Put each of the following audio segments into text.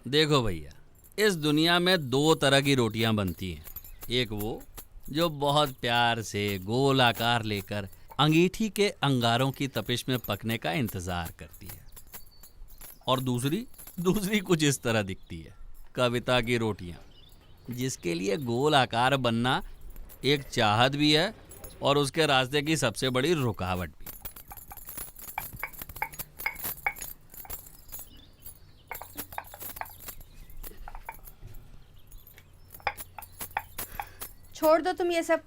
देखो भैया, इस दुनिया में दो तरह की रोटियां बनती हैं। एक वो जो बहुत प्यार से गोल आकार लेकर अंगीठी के अंगारों की तपिश में पकने का इंतजार करती है, और दूसरी कुछ इस तरह दिखती है, कविता की रोटियां, जिसके लिए गोल आकार बनना एक चाहत भी है और उसके रास्ते की सबसे बड़ी रुकावट भी। छोड़ दो तुम ये सब।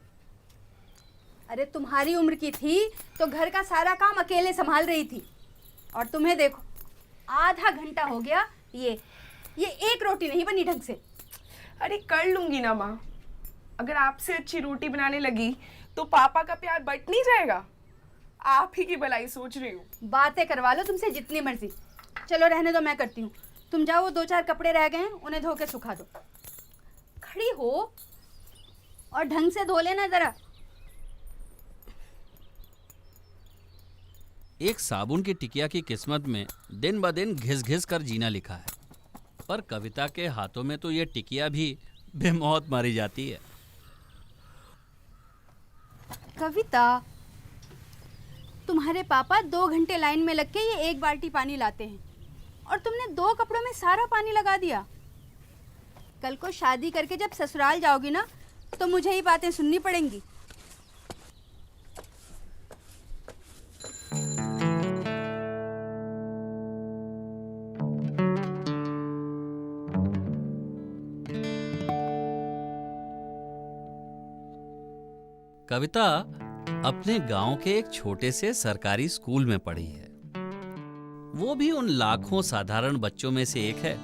अरे तुम्हारी उम्र की थी तो घर का सारा काम अकेले संभाल रही थी, और तुम्हें देखो आधा घंटा हो गया, ये एक रोटी नहीं बनी ढंग से। अरे कर लूंगी ना माँ। अगर आपसे अच्छी रोटी बनाने लगी तो पापा का प्यार बट नहीं जाएगा। आप ही की भलाई सोच रही हूँ। बातें करवा लो तुमसे जितनी मर्जी। चलो रहने दो, मैं करती हूँ। तुम जाओ, वो 2-4 कपड़े रह गए हैं, उन्हें धो के सुखा दो। खड़ी हो और ढंग से धो लेना जरा। एक साबुन की टिकिया की किस्मत में दिन ब दिन घिस घिस कर जीना लिखा है, पर कविता के हाथों में तो ये टिकिया भी बेमौत मारी जाती है। कविता, तुम्हारे पापा 2 घंटे लाइन में लग के ये 1 बाल्टी पानी लाते हैं, और तुमने 2 कपड़ों में सारा पानी लगा दिया। कल को शादी करके जब ससुराल जाओगी ना, तो मुझे ही बातें सुननी पड़ेंगी। कविता अपने गांव के एक छोटे से सरकारी स्कूल में पढ़ी है। वो भी उन लाखों साधारण बच्चों में से एक है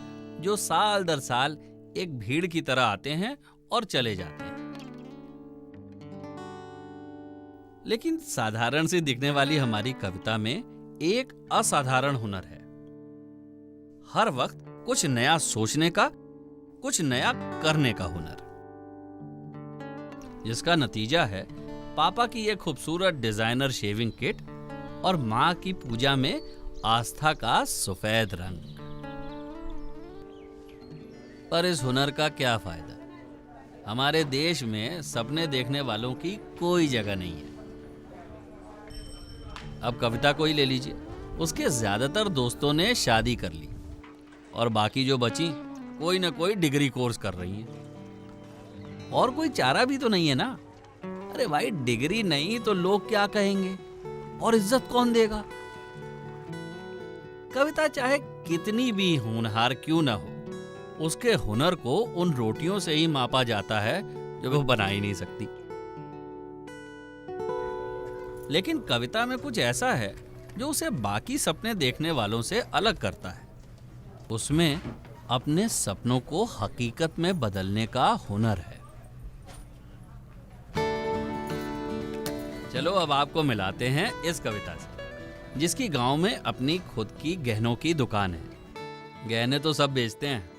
जो साल दर साल एक भीड़ की तरह आते हैं और चले जाते हैं। लेकिन साधारण सी दिखने वाली हमारी कविता में एक असाधारण हुनर है। हर वक्त कुछ नया सोचने का, कुछ नया करने का हुनर, जिसका नतीजा है पापा की एक खूबसूरत डिजाइनर शेविंग किट और माँ की पूजा में आस्था का सफेद रंग। पर इस हुनर का क्या फायदा? हमारे देश में सपने देखने वालों की कोई जगह नहीं है। अब कविता को ही ले लीजिए, उसके ज्यादातर दोस्तों ने शादी कर ली और बाकी जो बची कोई ना कोई डिग्री कोर्स कर रही हैं। और कोई चारा भी तो नहीं है ना। अरे भाई, डिग्री नहीं तो लोग क्या कहेंगे और इज्जत कौन देगा? कविता चाहे कितनी भी होनहार क्यों ना हो, उसके हुनर को उन रोटियों से ही मापा जाता है जो वो बना ही नहीं सकती। लेकिन कविता में कुछ ऐसा है जो उसे बाकी सपने देखने वालों से अलग करता है। उसमें अपने सपनों को हकीकत में बदलने का हुनर है। चलो अब आपको मिलाते हैं इस कविता से, जिसकी गांव में अपनी खुद की गहनों की दुकान है। गहने तो सब बेचते हैं,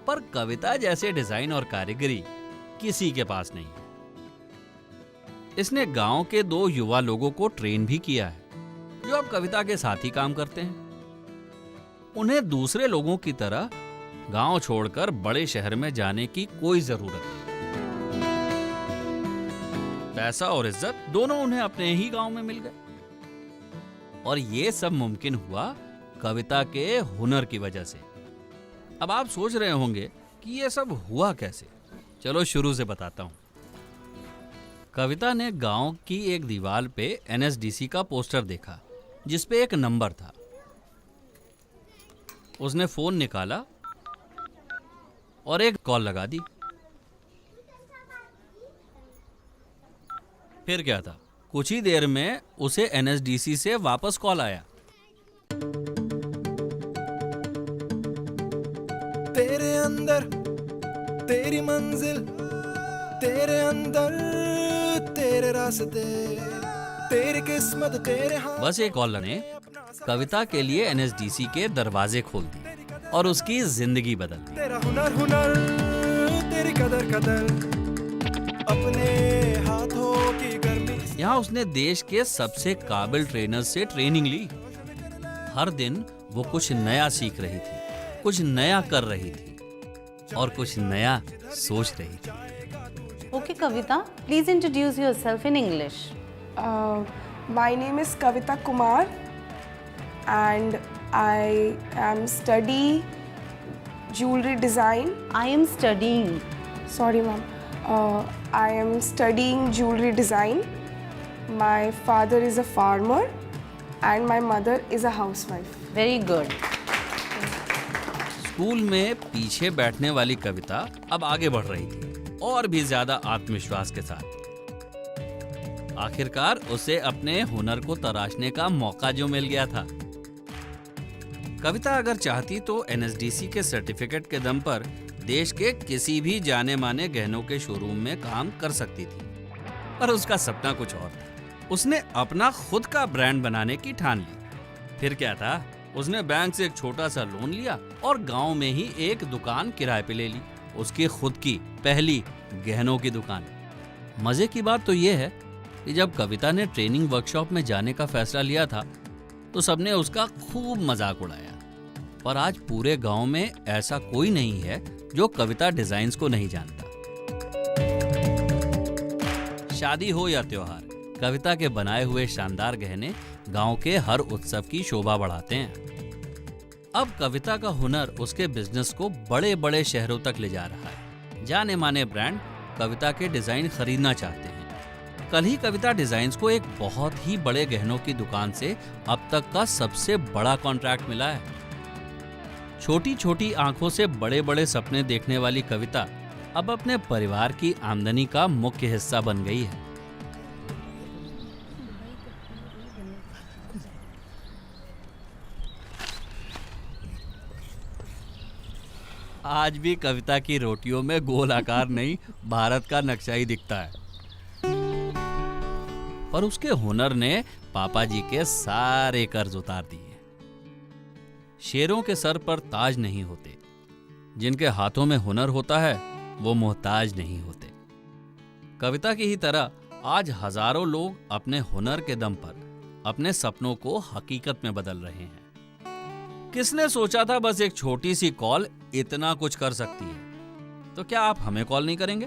पर कविता जैसे डिजाइन और कारीगरी किसी के पास नहीं है। इसने गांव के 2 युवा लोगों को ट्रेन भी किया है, जो अब कविता के साथ ही काम करते हैं। उन्हें दूसरे लोगों की तरह गांव छोड़कर बड़े शहर में जाने की कोई जरूरत नहीं। पैसा और इज्जत दोनों उन्हें अपने ही गांव में मिल गए। और ये सब मुमकिन हुआ कविता के हुनर की वजह से। अब आप सोच रहे होंगे कि ये सब हुआ कैसे। चलो शुरू से बताता हूं। कविता ने गांव की एक दीवार पे एनएसडीसी का पोस्टर देखा, जिसपे एक नंबर था। उसने फोन निकाला और एक कॉल लगा दी। फिर क्या था, कुछ ही देर में उसे एनएसडीसी से वापस कॉल आया। तेरे अंदर तेरी मंजिल, तेरे अंदर तेरे रास्ते, तेरी किस्मत तेरे हाथ। बस एक कॉल ने कविता के लिए एनएसडीसी के दरवाजे खोल दिए और उसकी जिंदगी बदल दी। तेरा हुनर हुनर, तेरी कदर कदर, अपने हाथों की गर्मी। यहाँ उसने देश के सबसे काबिल ट्रेनर से ट्रेनिंग ली। हर दिन वो कुछ नया सीख रही थी कुछ नया कर रही थी और कुछ नया सोच रही थी। Okay, Kavita, please introduce yourself in English. My name is Kavita Kumar and I am study jewelry design. I am studying. Sorry, ma'am. I am studying jewelry design. My father is a farmer and my mother is a housewife. Very good. School में पीछे बैठने वाली कविता अब आगे बढ़ रही थी और भी ज्यादा आत्मविश्वास के साथ। आखिरकार उसे अपने हुनर को तराशने का मौका जो मिल गया था। कविता अगर चाहती तो एनएसडीसी के सर्टिफिकेट के दम पर देश के किसी भी जाने माने गहनों के शोरूम में काम कर सकती थी, पर उसका सपना कुछ और था। उसने अपना खुद का ब्रांड बनाने की ठान ली। फिर क्या था, उसने बैंक से एक छोटा सा लोन लिया और गांव में ही एक दुकान किराए पे ले ली, उसकी खुद की पहली गहनों की दुकान। मजे की बात तो यह है कि जब कविता ने ट्रेनिंग वर्कशॉप में जाने का फैसला लिया था तो सबने उसका खूब मजाक उड़ाया, पर आज पूरे गांव में ऐसा कोई नहीं है जो कविता डिजाइन्स को नहीं जानता। शादी हो या त्योहार, कविता के बनाए हुए शानदार गहने गांव के हर उत्सव की शोभा बढ़ाते हैं। अब कविता का हुनर उसके बिजनेस को बड़े बड़े शहरों तक ले जा रहा है। जाने माने ब्रांड कविता के डिजाइन खरीदना चाहते हैं। कल ही कविता डिजाइन्स को एक बहुत ही बड़े गहनों की दुकान से अब तक का सबसे बड़ा कॉन्ट्रैक्ट मिला है। छोटी छोटी आंखों से बड़े बड़े सपने देखने वाली कविता अब अपने परिवार की आमदनी का मुख्य हिस्सा बन गई है। आज भी कविता की रोटियों में गोल आकार नहीं, भारत का नक्शा ही दिखता है। पर उसके हुनर ने पापा जी के सारे कर्ज उतार दिए। शेरों के सर पर ताज नहीं होते, जिनके हाथों में हुनर होता है वो मोहताज नहीं होते। कविता की ही तरह आज हजारों लोग अपने हुनर के दम पर अपने सपनों को हकीकत में बदल रहे हैं। किसने सोचा था बस एक छोटी सी कॉल इतना कुछ कर सकती है? तो क्या आप हमें कॉल नहीं करेंगे?